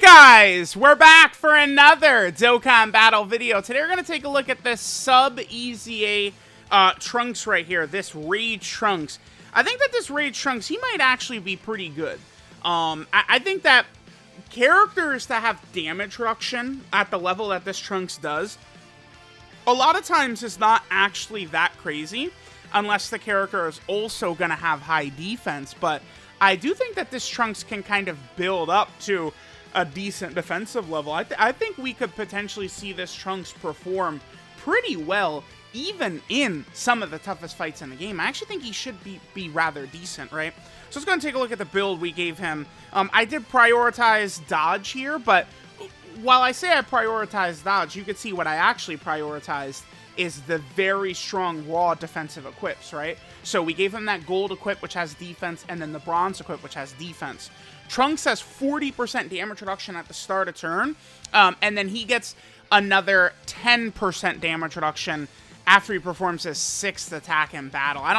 Guys, we're back for another Dokkan battle video. Today we're going to take a look at this sub-EZA Trunks right here, this Rage Trunks. I think that this Rage Trunks, he might actually be pretty good. I think that characters that have damage reduction at the level that this Trunks does, a lot of times is not actually that crazy, unless the character is also going to have high defense. But I do think that this Trunks can kind of build up to a decent defensive level. I think we could potentially see this Trunks perform pretty well, even in some of the toughest fights in the game. I actually think he should be rather decent, right? So let's go and take a look at the build we gave him. I did prioritize dodge here, but while I say I prioritized dodge, you could see what I actually prioritized is the very strong raw defensive equips, right? So we gave him that gold equip, which has defense, and then the bronze equip, which has defense. Trunks has 40% damage reduction at the start of turn, and then he gets another 10% damage reduction after he performs his 6th attack in battle. I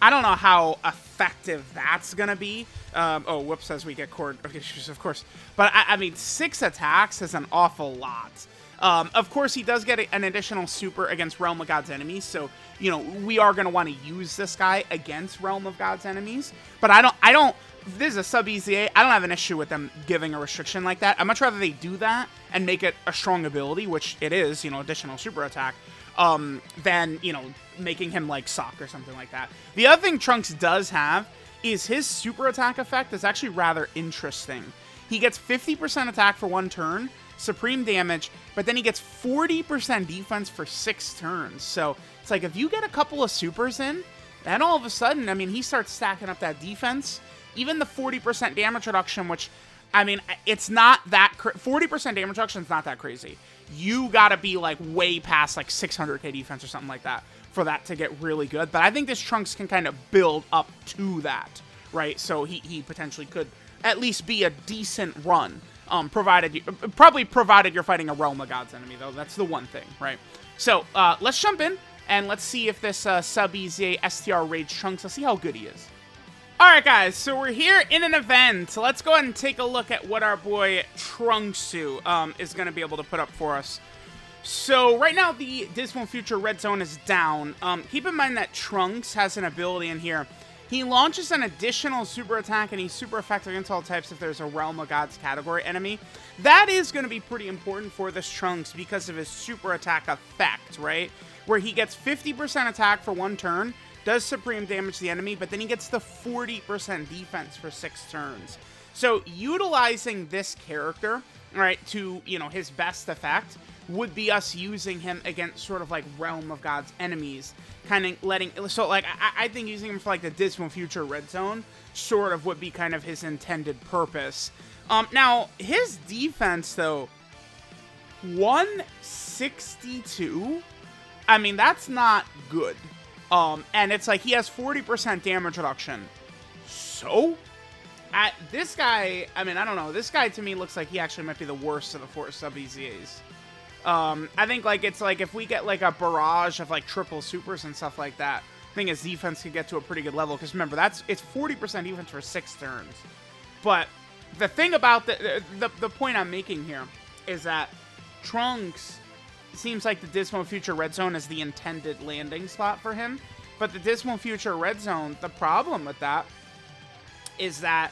don't know how effective that's gonna be. Oh, whoops, as we get cord issues, of course. But I mean, 6 attacks is an awful lot. Of course, he does get an additional super against Realm of God's enemies, so, you know, we are going to want to use this guy against Realm of God's enemies, but I don't, this is a sub-EZA, I don't have an issue with them giving a restriction like that. I'd much rather they do that and make it a strong ability, which it is, you know, additional super attack, than, you know, making him, like, suck or something like that. The other thing Trunks does have is his super attack effect is actually rather interesting. He gets 50% attack for 1 turn, supreme damage, but then he gets 40% defense for 6 turns. So it's like if you get a couple of supers in, then all of a sudden, I mean, he starts stacking up that defense. Even the 40% damage reduction, which, I mean, it's not that 40% damage reduction is not that crazy. You gotta be like way past like 600k defense or something like that for that to get really good. But I think this Trunks can kind of build up to that, right? So he potentially could at least be a decent run. Provided you're fighting a Realm of God's enemy, though. That's the one thing, right? So, let's jump in, and let's see if this sub-EZA STR Rage Trunks, let's see how good he is. Alright, guys, so we're here in an event. So let's go ahead and take a look at what our boy Trunksu is going to be able to put up for us. So, right now, the Dismal Future Red Zone is down. Keep in mind that Trunks has an ability in here. He launches an additional super attack, and he's super effective against all types if there's a Realm of God's category enemy. That is going to be pretty important for this Trunks because of his super attack effect, right? Where he gets 50% attack for 1 turn, does supreme damage to the enemy, but then he gets the 40% defense for 6 turns. So utilizing this character, right, to, you know, his best effect would be us using him against sort of like Realm of God's enemies, kind of letting, so like I think using him for like the Dismal Future Red Zone sort of would be kind of his intended purpose. Now his defense though, 162, I mean that's not good. And it's like he has 40% damage reduction. So this guy, I mean I don't know, this guy to me looks like he actually might be the worst of the 4 sub-EZAs. I think, like, it's like, if we get, like, a barrage of, like, triple supers and stuff like that, I think his defense could get to a pretty good level, because remember, it's 40% defense for 6 turns. But the thing about the point I'm making here is that Trunks seems like the Dismal Future Red Zone is the intended landing spot for him, but the Dismal Future Red Zone, the problem with that is that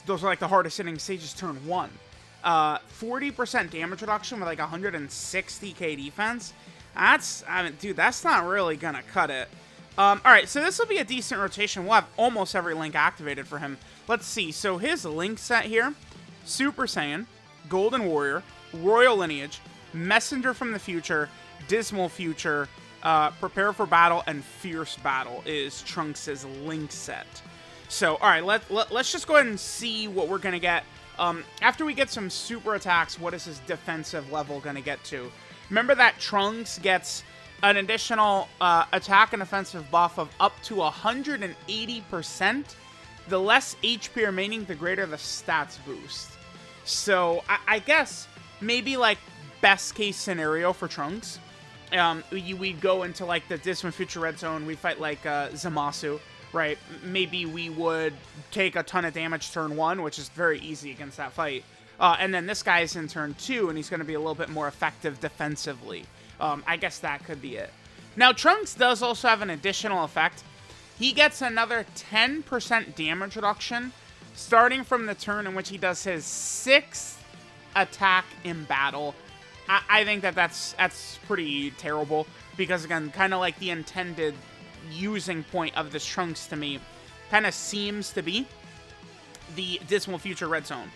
those are, like, the hardest hitting stages turn 1. 40% damage reduction with like 160k defense. That's, I mean, dude, that's not really gonna cut it. Alright, so this will be a decent rotation. We'll have almost every link activated for him. Let's see. So his link set here: Super Saiyan, Golden Warrior, Royal Lineage, Messenger from the Future, Dismal Future, Prepare for Battle, and Fierce Battle is Trunks' link set. So, alright, let's just go ahead and see what we're gonna get. After we get some super attacks, what is his defensive level going to get to? Remember that Trunks gets an additional attack and offensive buff of up to 180%. The less HP remaining, the greater the stats boost. So, I guess, maybe, like, best case scenario for Trunks. We go into, like, the Dismal Future Red Zone, we fight, like, Zamasu. right? Maybe we would take a ton of damage turn one, which is very easy against that fight. And then this guy's in turn 2, and he's going to be a little bit more effective defensively. I guess that could be it. Now, Trunks does also have an additional effect. He gets another 10% damage reduction starting from the turn in which he does his 6th attack in battle. I think that's pretty terrible, because, again, kind of like the intended using point of this Trunks to me kind of seems to be the Dismal Future Red Zone.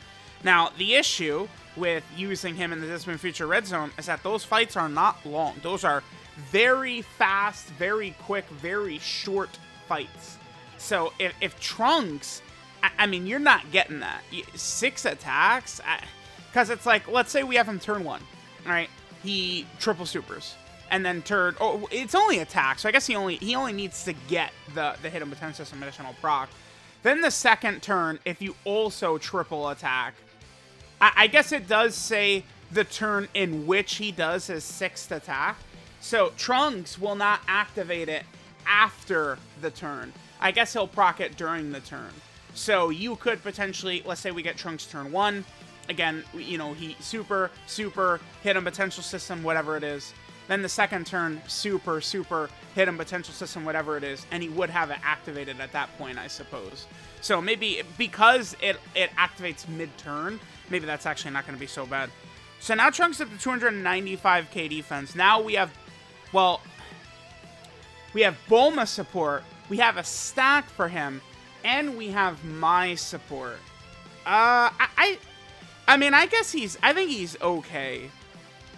Now, the issue with using him in the Dismal Future Red Zone is that those fights are not long. Those are very fast, very quick, very short fights. So if Trunks, I mean, you're not getting that. 6 attacks? Because it's like, let's say we have him turn 1, right? He triple supers. And then it's only attack, so I guess he only needs to get the Hidden Potential System additional proc. Then the second turn, if you also triple attack, I guess it does say the turn in which he does his 6th attack. So Trunks will not activate it after the turn. I guess he'll proc it during the turn. So you could potentially, let's say we get Trunks turn 1. Again, you know, he super, Hidden Potential System, whatever it is. Then the second turn, super, Hidden Potential System, whatever it is, and he would have it activated at that point, I suppose. So maybe because it activates mid-turn, maybe that's actually not going to be so bad. So now Trunks up to 295k defense. Now we have, well, we have Bulma support, we have a stack for him, and we have my support. I mean, I think he's okay.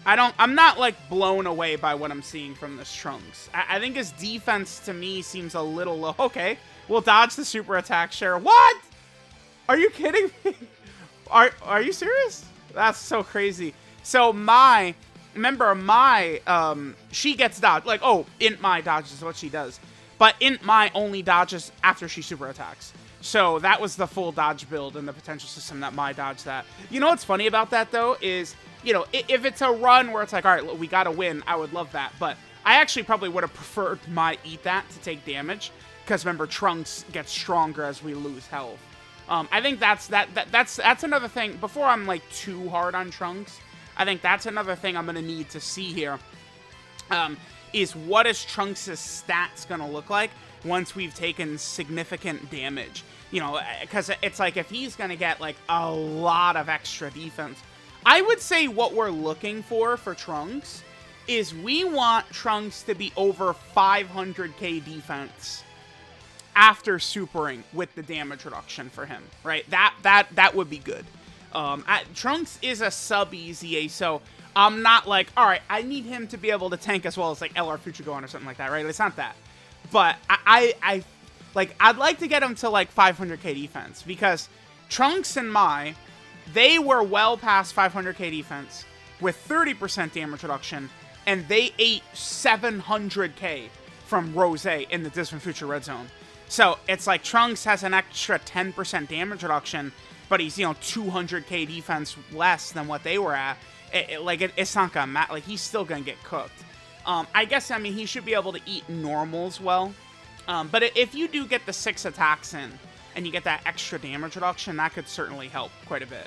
I'm not, like, blown away by what I'm seeing from this Trunks. I think his defense, to me, seems a little low. Okay, we'll dodge the super attack share. What? Are you kidding me? Are you serious? That's so crazy. So remember, she gets dodged. Like, oh, Int Mai dodges is what she does. But Int Mai only dodges after she super attacks. So that was the full dodge build in the potential system that Mai dodged that. You know what's funny about that, though, is, you know, if it's a run where it's like, all right, we gotta win, I would love that. But I actually probably would have preferred Mai eat that to take damage, because remember, Trunks gets stronger as we lose health. I think that's another thing. Before I'm like too hard on Trunks, I think that's another thing I'm gonna need to see here. Is what is Trunks' stats gonna look like once we've taken significant damage? You know, because it's like if he's gonna get like a lot of extra defense, I would say what we're looking for Trunks is we want Trunks to be over 500k defense after supering with the damage reduction for him, right? That would be good. Trunks is a sub EZA, so I'm not like, all right, I need him to be able to tank as well as like LR Future Gohan or something like that, right? It's not that. But I'd like to get him to like 500k defense, because Trunks and Mai, they were well past 500k defense with 30% damage reduction, and they ate 700k from Rose in the Distant Future Red Zone. So it's like Trunks has an extra 10% damage reduction, but he's, you know, 200k defense less than what they were at. It's not gonna matter. Like, he's still gonna get cooked. I guess, I mean, he should be able to eat normals well. But if you do get the 6 attacks in, and you get that extra damage reduction, that could certainly help quite a bit.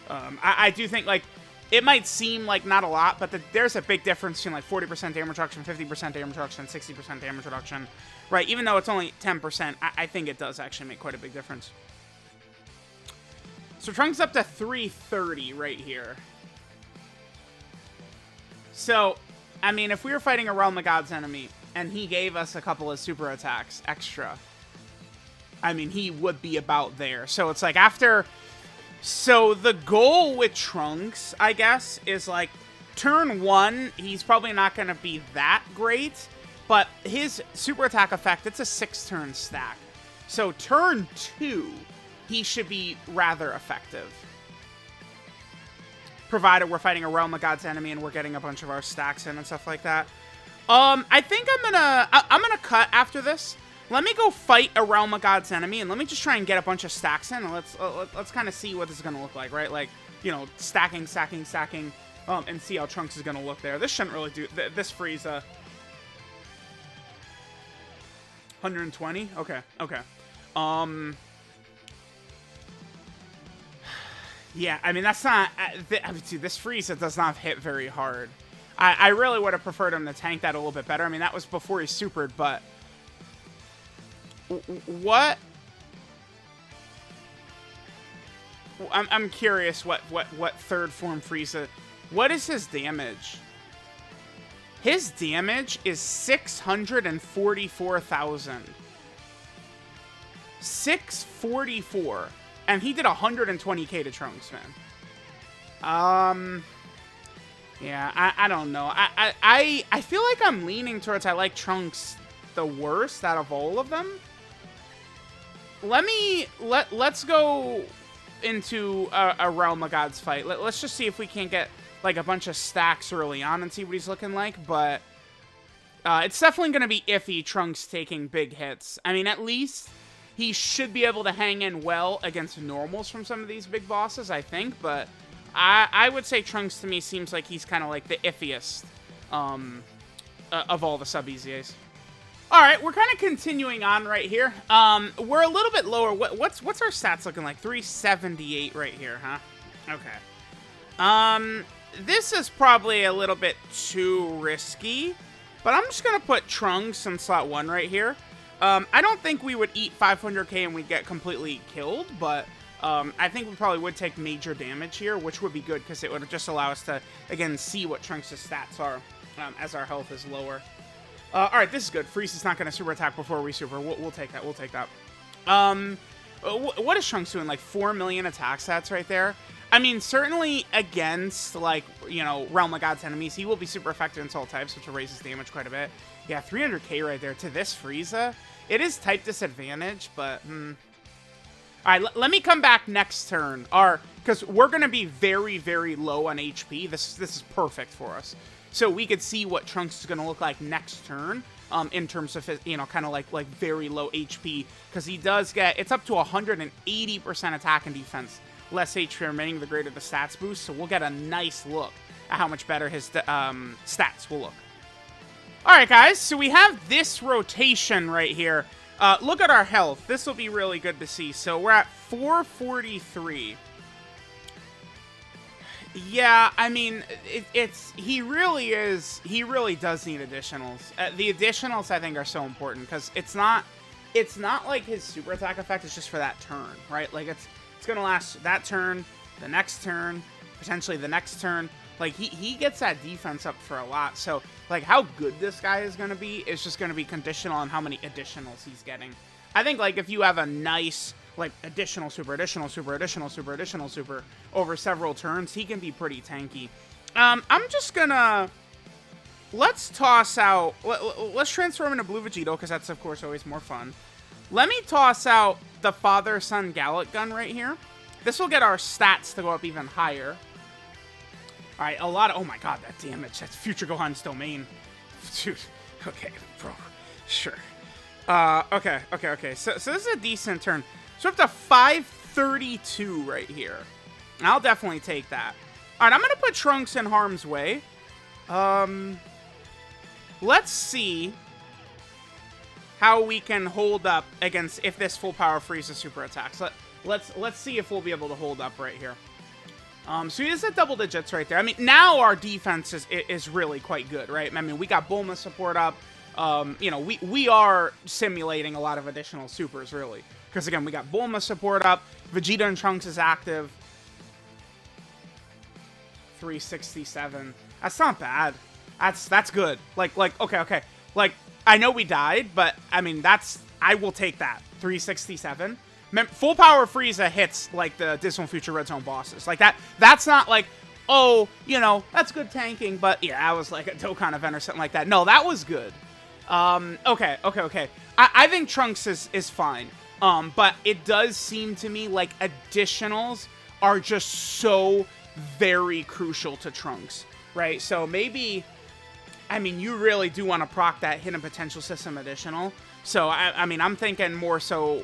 I do think, like, it might seem like not a lot, but there's a big difference between, like, 40% damage reduction, 50% damage reduction, 60% damage reduction, right? Even though it's only 10%, I think it does actually make quite a big difference. So Trunks up to 330 right here. So, I mean, if we were fighting a Realm of Gods enemy, and he gave us a couple of super attacks extra, I mean, he would be about there. So it's like after... So the goal with Trunks, I guess, is like turn 1, he's probably not going to be that great, but his super attack effect, it's a 6-turn stack. So turn 2, he should be rather effective. Provided we're fighting a Realm of Gods enemy and we're getting a bunch of our stacks in and stuff like that. I think I'm gonna cut after this. Let me go fight a Realm of Gods enemy, and let me just try and get a bunch of stacks in, and let's kind of see what this is gonna look like, right? Like, you know, stacking, and see how Trunks is gonna look there. This shouldn't really do this Frieza. 120? Okay. Yeah, I mean, that's not... I mean, dude, this Frieza does not hit very hard. I really would have preferred him to tank that a little bit better. I mean, that was before he supered, but... What? I'm curious what third form Frieza... What is his damage? His damage is 644,000. 644. And he did 120k to Trunks, man. Yeah, I don't know. I feel like I'm leaning towards I like Trunks the worst out of all of them. Let's go into a Realm of Gods fight. Let's just see if we can't get like a bunch of stacks early on and see what he's looking like, but it's definitely going to be iffy Trunks taking big hits. I mean, at least he should be able to hang in well against normals from some of these big bosses, I think, but I would say Trunks to me seems like he's kind of like the iffiest of all the sub-EZAs. Alright, we're kind of continuing on right here. We're a little bit lower. What's our stats looking like? 378 right here, huh? Okay. This is probably a little bit too risky, but I'm just going to put Trunks in slot 1 right here. I don't think we would eat 500k and we'd get completely killed, but I think we probably would take major damage here, which would be good because it would just allow us to, again, see what Trunks' stats are as our health is lower. Alright, this is good. Frieza's not going to super attack before we super. We'll take that. We'll take that. What is Trunks doing? Like 4 million attack stats right there? I mean, certainly against, like, you know, Realm of Gods enemies, he will be super effective in all types, which will raise his damage quite a bit. Yeah, 300k right there to this Frieza. It is type disadvantage, but, Alright, let me come back next turn. Because we're going to be very, very low on HP. This is perfect for us. So we could see what Trunks is going to look like next turn, in terms of, you know, kind of like very low HP. Because he does get, it's up to 180% attack and defense. Less HP remaining, the greater the stats boost. So we'll get a nice look at how much better his stats will look. Alright, guys, so we have this rotation right here. Look at our health. This will be really good to see. So we're at 443. Yeah, I mean, he really does need additionals. The additionals, I think, are so important because it's not like his super attack effect is just for that turn, right? Like, it's going to last that turn, the next turn, potentially the next turn. Like, he gets that defense up for a lot. So, like, how good this guy is going to be is just going to be conditional on how many additionals he's getting. I think, like, if you have a nice, like, additional super over several turns, he can be pretty tanky. I'm just going to... Let's toss out... Let's transform into Blue Vegito, because that's, of course, always more fun. Let me toss out the Father-Son Gallic Gun right here. This will get our stats to go up even higher. Alright, a lot of... Oh my god, that damage. That's Future Gohan's domain. Dude. Okay, bro. Sure. Okay. So this is a decent turn. So up to 532 right here. I'll definitely take that. Alright, I'm going to put Trunks in harm's way. Let's see how we can hold up against if this full power Frieza super attacks. Let's see if we'll be able to hold up right here. So he is at double digits right there. I mean, now our defense is really quite good, right? I mean, we got Bulma support up. You know, we are simulating a lot of additional supers, really. Because, again, we got Bulma support up. Vegeta and Trunks is active. 367. That's not bad. That's good. Like, okay. Like, I know we died, but, I mean, I will take that. 367. Full power Frieza hits, like, the Dismal Future Red Zone bosses. Like, that's not, like, oh, you know, that's good tanking, but, yeah, that was, like, a Dokkan event or something like that. No, that was good. Okay. I think Trunks is fine. But it does seem to me like additionals are just so very crucial to Trunks, right? So maybe, I mean, you really do want to proc that hidden potential system additional. So, I mean, I'm thinking more so...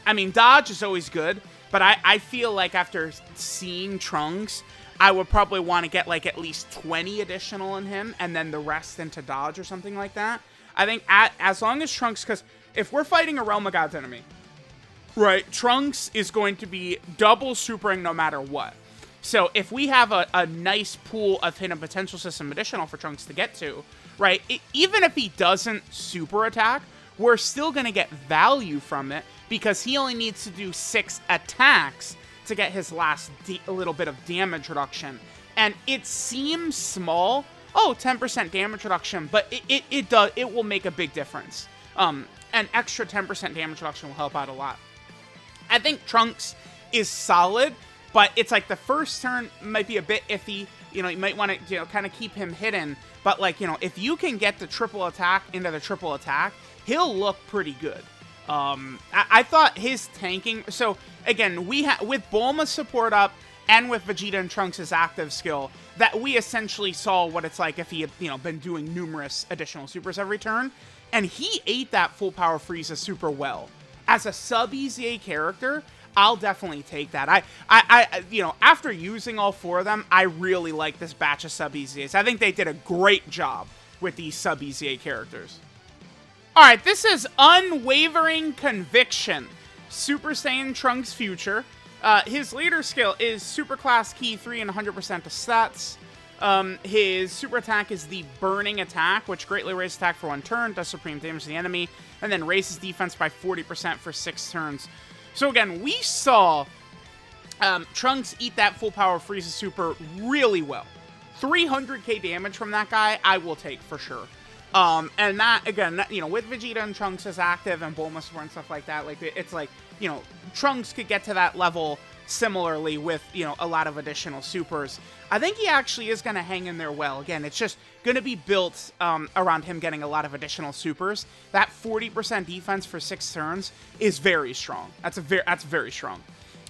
I mean, dodge is always good, but I feel like after seeing Trunks, I would probably want to get, like, at least 20 additional in him, and then the rest into dodge or something like that. I think as long as Trunks, because if we're fighting a Realm of Gods enemy, right, Trunks is going to be double supering no matter what. So if we have a nice pool of hidden potential system additional for Trunks to get to, right, even if he doesn't super attack, we're still going to get value from it because he only needs to do 6 attacks to get his last little bit of damage reduction. And it seems small, 10% damage reduction, but it will make a big difference. An extra 10% damage reduction will help out a lot. I think Trunks is solid, but it's like the first turn might be a bit iffy. You know, you might want to, kind of keep him hidden. But like, if you can get the triple attack into the triple attack, he'll look pretty good. I thought his tanking. So again, with Bulma's support up and with Vegeta and Trunks' active skill, that we essentially saw what it's like if he had, been doing numerous additional supers every turn. And he ate that full power Frieza super well. As a sub EZA character, I'll definitely take that. I after using all 4 of them, I really like this batch of sub EZAs. I think they did a great job with these sub EZA characters. All right, this is Unwavering Conviction. Super Saiyan Trunks Future. His leader skill is Super Class Key 3 and 100% of stats. His super attack is the Burning Attack, which greatly raises attack for 1 turn, does supreme damage to the enemy, and then raises defense by 40% for 6 turns. So again, we saw Trunks eat that full power Frieza super really well. 300k damage from that guy, I will take for sure. And that, again, with Vegeta and Trunks as active and Bulma support and stuff like that, like, it's like, Trunks could get to that level similarly with, a lot of additional supers. I think he actually is going to hang in there well. Again, it's just going to be built around him getting a lot of additional supers. That 40% defense for 6 turns is very strong. That's very strong.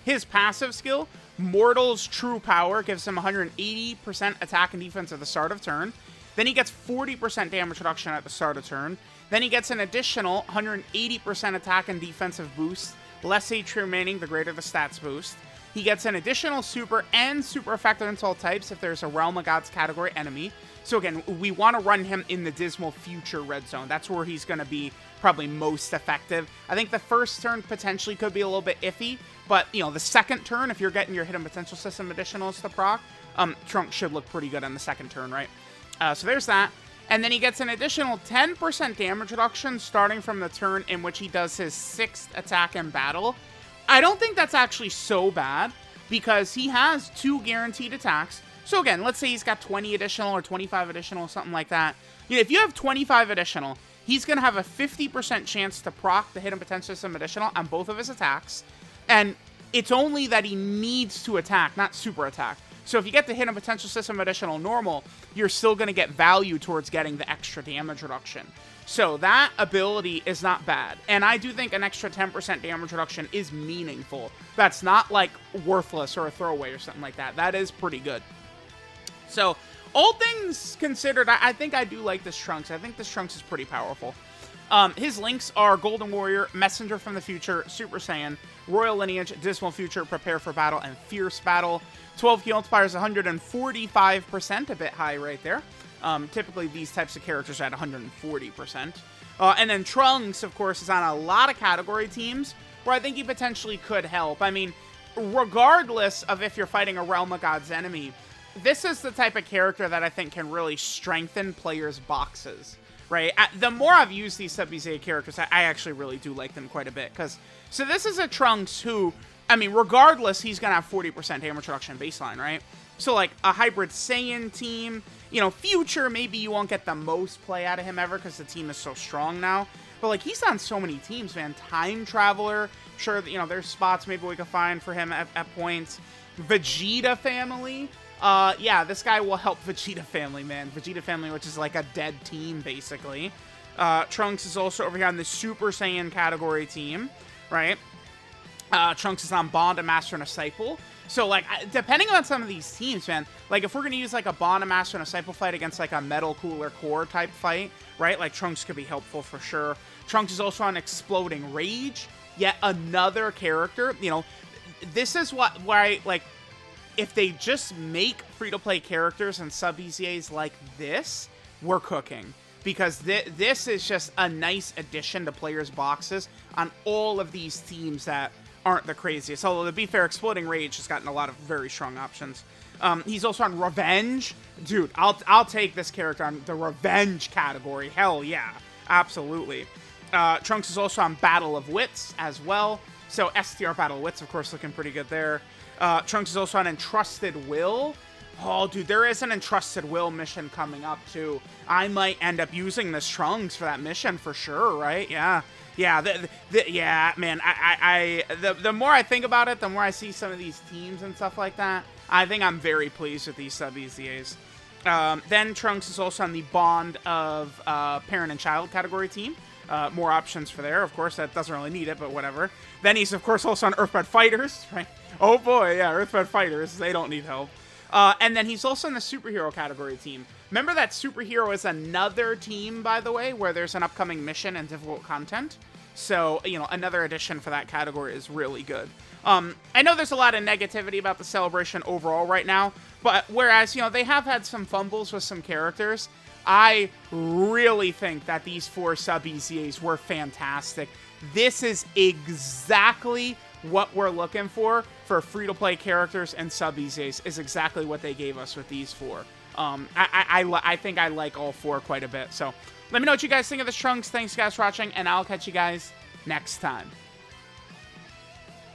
His passive skill, Mortal's True Power, gives him 180% attack and defense at the start of turn. Then he gets 40% damage reduction at the start of turn. Then he gets an additional 180% attack and defensive boost. Less HP remaining, the greater the stats boost. He gets an additional super and super effective into all types if there's a Realm of Gods category enemy. So again, we want to run him in the Dismal Future red zone. That's where he's going to be probably most effective. I think the first turn potentially could be a little bit iffy, but the second turn, if you're getting your hidden potential system additionals to proc, Trunks should look pretty good on the second turn, right? So there's that. And then he gets an additional 10% damage reduction starting from the turn in which he does his 6th attack in battle. I don't think that's actually so bad because he has 2 guaranteed attacks. So again, let's say he's got 20 additional or 25 additional, something like that. If you have 25 additional, he's going to have a 50% chance to proc the hidden potential system additional on both of his attacks. And it's only that he needs to attack, not super attack. So if you get the hidden potential system additional normal, you're still going to get value towards getting the extra damage reduction. So that ability is not bad. And I do think an extra 10% damage reduction is meaningful. That's not like worthless or a throwaway or something like that. That is pretty good. So all things considered, I think I do like this Trunks. I think this Trunks is pretty powerful. His links are Golden Warrior, Messenger from the Future, Super Saiyan, Royal Lineage, Dismal Future, Prepare for Battle, and Fierce Battle. 12 key multipliers, 145%, a bit high right there. Typically, these types of characters are at 140%. And then Trunks, of course, is on a lot of category teams where I think he potentially could help. I mean, regardless of if you're fighting a Realm of Gods enemy, this is the type of character that I think can really strengthen players' boxes. Right? The more I've used these sub-EZA characters, I actually really do like them quite a bit. So this is a Trunks who, I mean, regardless, he's going to have 40% damage reduction baseline, right? So, like, a Hybrid Saiyan team, Future, maybe you won't get the most play out of him ever because the team is so strong now. But, like, he's on so many teams, man. Time Traveler, sure, there's spots maybe we can find for him at points. Vegeta Family. Yeah, this guy will help Vegeta Family, man. Vegeta Family, which is like a dead team, basically. Trunks is also over here on the Super Saiyan category team, right? Trunks is on Bond, a Master, and a Disciple. So, like, depending on some of these teams, man, like, if we're going to use, like, a Bond, a Master, and a Disciple fight against, like, a Metal Cooler Core type fight, right? Like, Trunks could be helpful for sure. Trunks is also on Exploding Rage, yet another character. This is why, like, if they just make free-to-play characters and sub-EZAs like this, we're cooking. Because this is just a nice addition to players' boxes on all of these teams that aren't the craziest. Although, to be fair, Exploding Rage has gotten a lot of very strong options. He's also on Revenge. Dude, I'll take this character on the Revenge category. Hell yeah. Absolutely. Trunks is also on Battle of Wits as well. So STR Battle of Wits, of course, looking pretty good there. Trunks is also on Entrusted Will. Oh, dude, there is an Entrusted Will mission coming up, too. I might end up using this Trunks for that mission for sure, right? Yeah. Yeah, yeah, man, the more I think about it, the more I see some of these teams and stuff like that, I think I'm very pleased with these sub-EZAs. Then Trunks is also on the Bond of Parent and Child category team. More options for there. Of course, that doesn't really need it, but whatever. Then he's, of course, also on Earthbed Fighters, right? Oh, boy, yeah, Earthbed Fighters. They don't need help. And then he's also in the Superhero category team. Remember that Superhero is another team, by the way, where there's an upcoming mission and difficult content. So, you know, another addition for that category is really good. I know there's a lot of negativity about the celebration overall right now, but whereas, you know, they have had some fumbles with some characters, I really think that these 4 sub-EZAs were fantastic. This is exactly what we're looking for free-to-play characters and sub-EZAs, is exactly what they gave us with these 4. I think I like all 4 quite a bit. So let me know what you guys think of this Trunks. Thanks, guys, for watching, and I'll catch you guys next time.